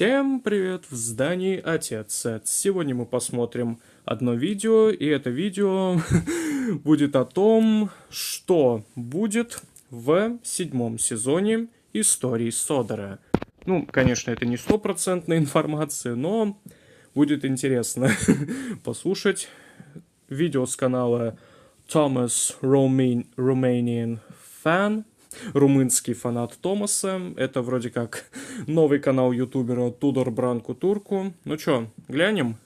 Всем привет, в здании Отец Сет. Сегодня мы посмотрим одно видео, и это видео будет о том, что будет в 7-м сезоне Истории Содора. Ну, конечно, это не стопроцентная информация, но будет интересно послушать. Видео с канала Thomas Romanian Fan. Румынский фанат Томаса. Это вроде как новый канал ютубера Тудор Бранку Турку. Ну чё, глянем?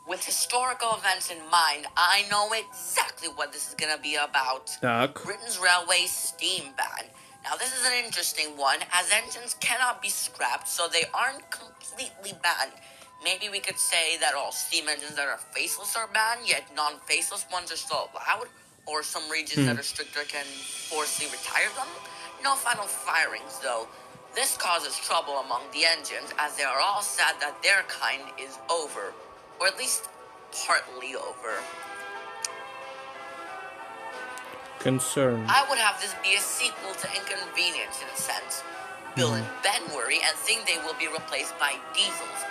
With historical events in mind, I know exactly what this is going to be about. Так. Britain's railway steam ban. Now, this is an interesting one, as engines cannot be scrapped, so they aren't completely banned. Maybe we could say that all steam engines that are faceless are banned, yet non-faceless ones are still allowed, or some regions that are stricter can forcibly retire them. No final firings, though. This causes trouble among the engines, as they are all sad that their kind is over. Or at least partly over. Concern. I would have this be a sequel to Inconvenience in a sense. Bill and Ben worry and think they will be replaced by diesels.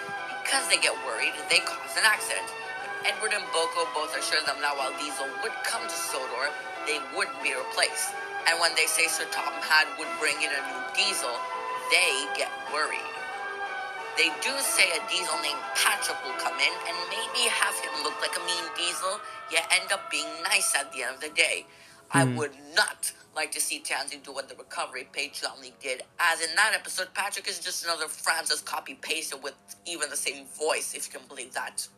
Because they get worried, they cause an accident. But Edward and Boko both assure them that while Diesel would come to Sodor, they wouldn't be replaced. And when they say Sir Tom Had would bring in a new diesel, they get worried. They do say a diesel named Patrick will come in and maybe have him look like a mean diesel, yet end up being nice at the end of the day. I would not like to see Tansy do what the Recovery Patreon League did, as in that episode, Patrick is just another Francis copy-pasted with even the same voice, if you can believe that.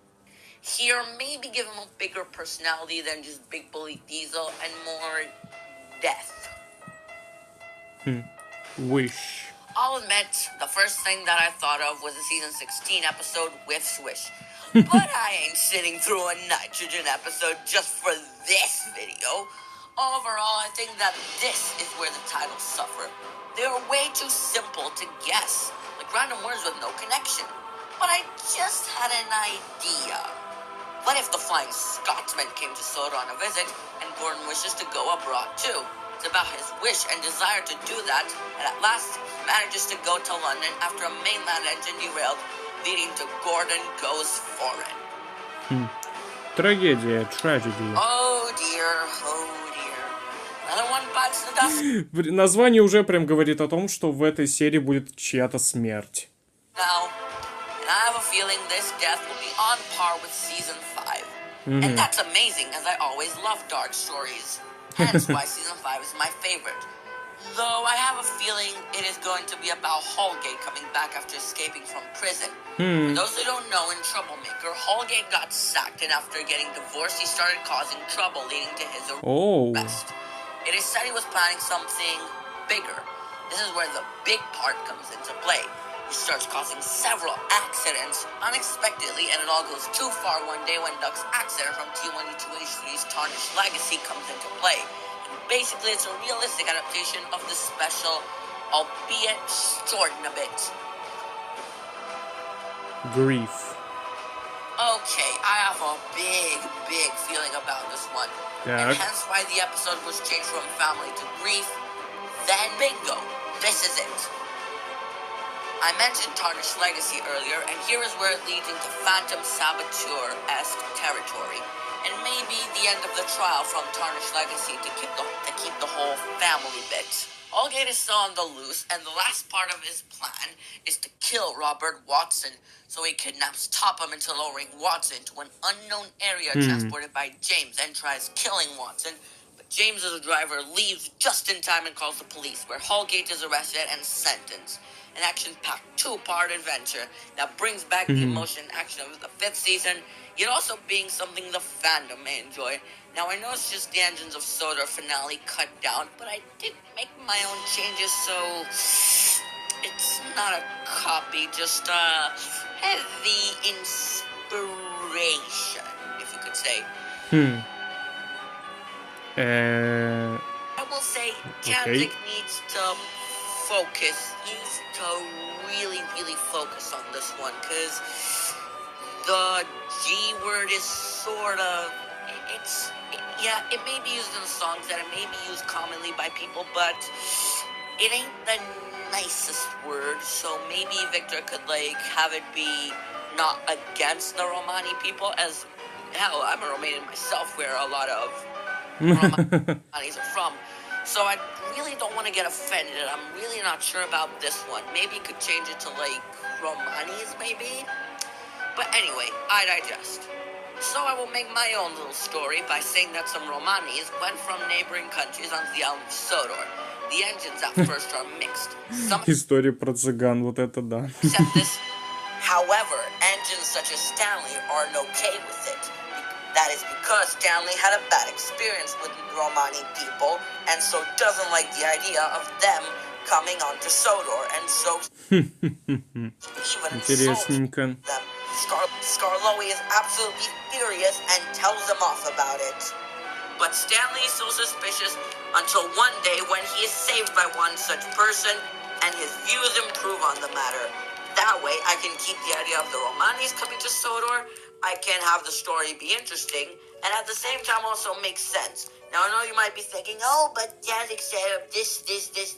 Here, maybe give him a bigger personality than just Big Bully Diesel and more death. Wish. I'll admit, the first thing that I thought of was the season 16 episode Whiff Swish. But I ain't sitting through a nitrogen episode just for this video. Overall, I think that this is where the titles suffer. They are way too simple to guess, like random words with no connection. But I just had an idea. What if the Flying Scotsman came to Sodor on a visit, and Gordon wishes to go abroad too? It's about his wish and desire to do that, and at last he manages to go to London after a mainland engine derailed, leading to Gordon Goes Foreign. Трагедия, tragedy. Oh dear, oh dear. Another one bites the dust. Название уже прям говорит о том, что в этой серии будет чья-то смерть. Now, and I have a feeling this death will be on par with season 5. And that's amazing, as I always love dark stories. Hence why season 5 is my favorite. Though I have a feeling it is going to be about Holgate coming back after escaping from prison. For those who don't know, in Troublemaker, Holgate got sacked, and after getting divorced, he started causing trouble, leading to his arrest. It is said he was planning something bigger. This is where the big part comes into play. He starts causing several accidents unexpectedly, and it all goes too far one day when Duck's accident from T1E2H3's Tarnished Legacy comes into play. And basically, it's a realistic adaptation of the special, albeit shortened a bit. Grief. Okay, I have a big feeling about this one. And hence why the episode was changed from family to grief. Then bingo, this is it. I mentioned Tarnished Legacy earlier, and here is where it leads into Phantom Saboteur-esque territory. And maybe the end of the trial from Tarnished Legacy to keep the whole family bit. Holgate is still on the loose, and the last part of his plan is to kill Robert Watson. So he kidnaps Topham into lowering Watson to an unknown area transported by James and tries killing Watson. But James's driver leaves just in time and calls the police, where Holgate is arrested and sentenced. An action-packed two-part adventure that brings back the emotion and action of the 5th season, yet also being something the fandom may enjoy. Now, I know it's just the Engines of Sodor finale cut down, but I did make my own changes, so it's not a copy, just a heavy inspiration, if you could say. I will say Kanzik needs to focus. He needs to really focus on this one, because the G word is sort of, it may be used in songs, that it may be used commonly by people, but it ain't the nicest word, so maybe Victor could, like, have it be not against the Romani people, as, hell, I'm a Romanian myself, where a lot of Romanis are from. So I really don't want to get offended. I'm really not sure about this one. Maybe you could change it to, like, Romanis, maybe? But anyway, I digest. So I will make my own little story by saying that some Romanis went from neighboring countries onto the island of Sodor. The engines at first are mixed. История про цыган, вот это да. Accept this. However, engines such as Stanley aren't okay with it. That is because Stanley had a bad experience with Romani people, and so doesn't like the idea of them coming onto Sodor, and so even Интересненько. them. Scarlowe is absolutely furious and tells them off about it. But Stanley is so suspicious until one day when he is saved by one such person, and his views improve on the matter. That way, I can keep the idea of the Romanis coming to Sodor, I can have the story be interesting, and at the same time also make sense. Now, I know you might be thinking, oh, but Dazik said this,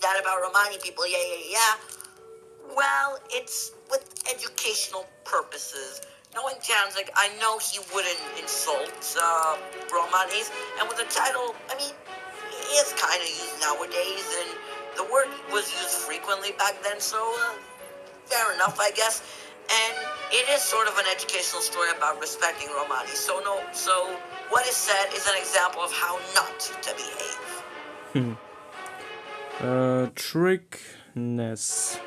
that about Romani people, yeah. Well, it's with educational purposes. Knowing Danzig, I know he wouldn't insult Romanis, and with the title, I mean, it is kind of used nowadays, and the word was used frequently back then, so fair enough, I guess. And it is sort of an educational story about respecting Romani. So what is said is an example of how not to behave. Trickness.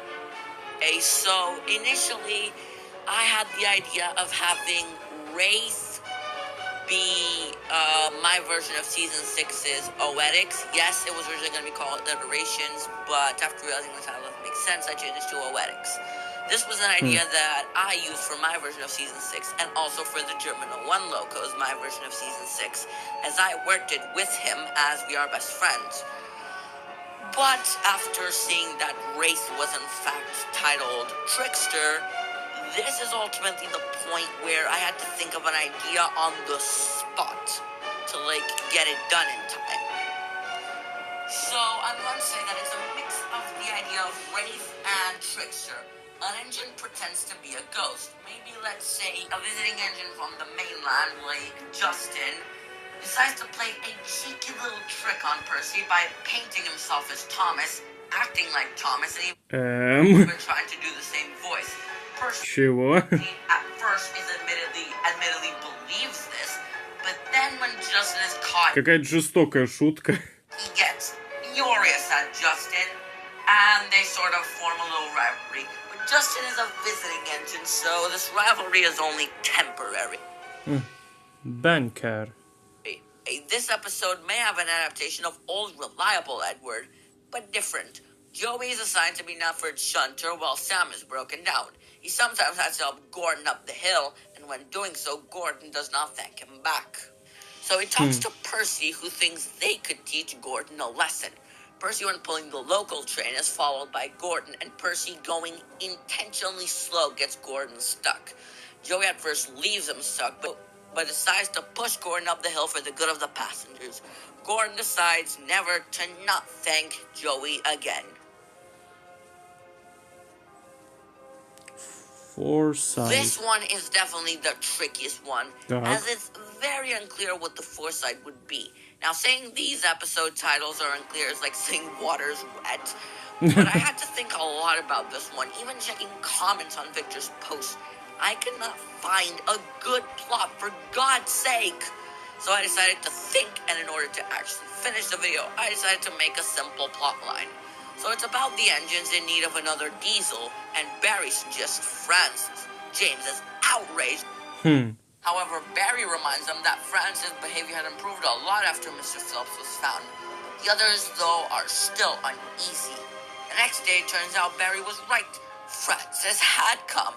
Okay, so initially, I had the idea of having Wraith be my version of season 6's Oetics. Yes, it was originally going to be called Iterations, but after realizing the title doesn't make sense, I changed it to Oetics. This was an idea that I used for my version of season 6, and also for the German 01 locos, my version of season 6, as I worked it with him as we are best friends. But after seeing that Wraith was in fact titled Trickster, this is ultimately the point where I had to think of an idea on the spot to, like, get it done in time. So I'm going to say that it's a mix of the idea of Wraith and Trickster. An engine pretends to be a ghost. Maybe, let's say, a visiting engine from the mainland, like Justin, decides to play a cheeky little trick on Percy by painting himself as Thomas, acting like Thomas, and even trying to do the same voice. Percy at first is admittedly believes this, but then when Justin is caught, какая-то жестокая шутка. He gets furious at Justin, and they sort of form a little rivalry. But Justin is a visiting engine, so this rivalry is only temporary. Banker. This episode may have an adaptation of Old Reliable Edward, but different. Joey is assigned to be Nufford's shunter while Sam is broken down. He sometimes has to help Gordon up the hill, and when doing so, Gordon does not thank him back. So he talks to Percy, who thinks they could teach Gordon a lesson. Percy, when pulling the local train, is followed by Gordon, and Percy, going intentionally slow, gets Gordon stuck. Joey at first leaves him stuck, but decides to push Gordon up the hill for the good of the passengers. Gordon decides never to not thank Joey again. Foresight. This one is definitely the trickiest one, as it's very unclear what the foresight would be. Now, saying these episode titles are unclear is like saying water's wet, but I had to think a lot about this one, even checking comments on Victor's post. I could not find a good plot, for God's sake. So I decided to think, and in order to actually finish the video, I decided to make a simple plot line. So it's about the engines in need of another diesel, and Barry suggests Francis. James is outraged. However, Barry reminds them that Francis' behavior had improved a lot after Mr. Phillips was found. The others, though, are still uneasy. The next day, it turns out Barry was right. Francis had come.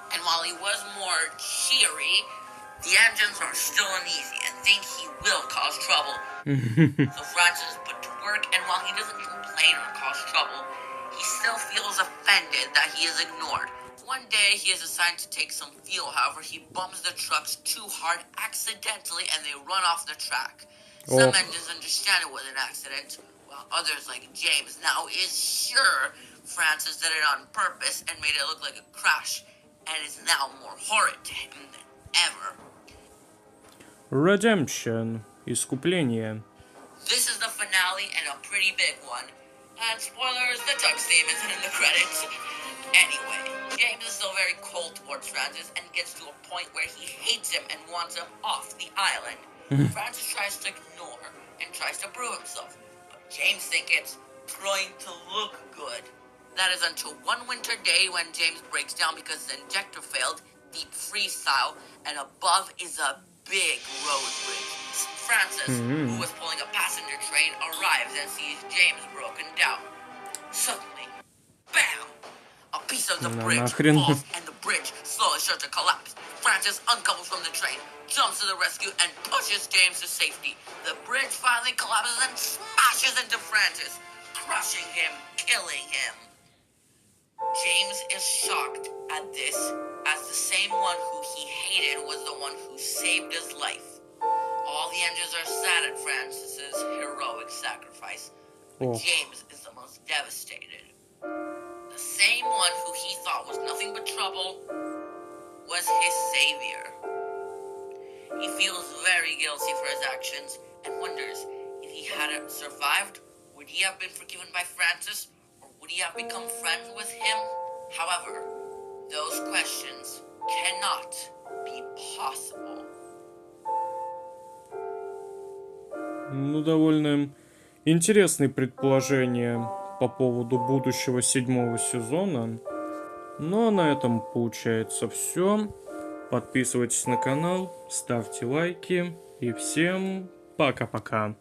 And while he was more cheery, the engines are still uneasy and think he will cause trouble. So Francis is put to work, and while he doesn't complain or cause trouble, he still feels offended that he is ignored. One day, he is assigned to take some fuel. However, he bumps the trucks too hard accidentally, and they run off the track. Some engines understand it was an accident, while others, like James, now is sure Francis did it on purpose and made it look like a crash, and is now more horrid to him than ever. Redemption. Искупление. This is the finale and a pretty big one. And spoilers, the Tux theme isn't in the credits. Anyway, James is still very cold towards Francis and gets to a point where he hates him and wants him off the island. Francis tries to ignore and tries to prove himself, but James thinks it's trying to look good. That is until one winter day when James breaks down because the injector failed, deep freeze style, and above is a big road bridge. Francis, who was pulling a passenger train, arrives and sees James broken down. Suddenly, bam! A piece of the bridge falls and the bridge slowly starts to collapse. Francis uncouples from the train, jumps to the rescue, and pushes James to safety. The bridge finally collapses and smashes into Francis, crushing him, killing him. James is shocked at this, as the same one who he hated was the one who saved his life. All the engines are sad at Francis's heroic sacrifice, but James is the most devastated. The same one who he thought was nothing but trouble was his savior. He feels very guilty for his actions and wonders if he hadn't survived, would he have been forgiven by Francis, or would he have become friends with him? However, those questions cannot be possible. Ну, довольно интересные предположения по поводу будущего 7-го сезона. Ну, а на этом получается все. Подписывайтесь на канал, ставьте лайки и всем пока-пока.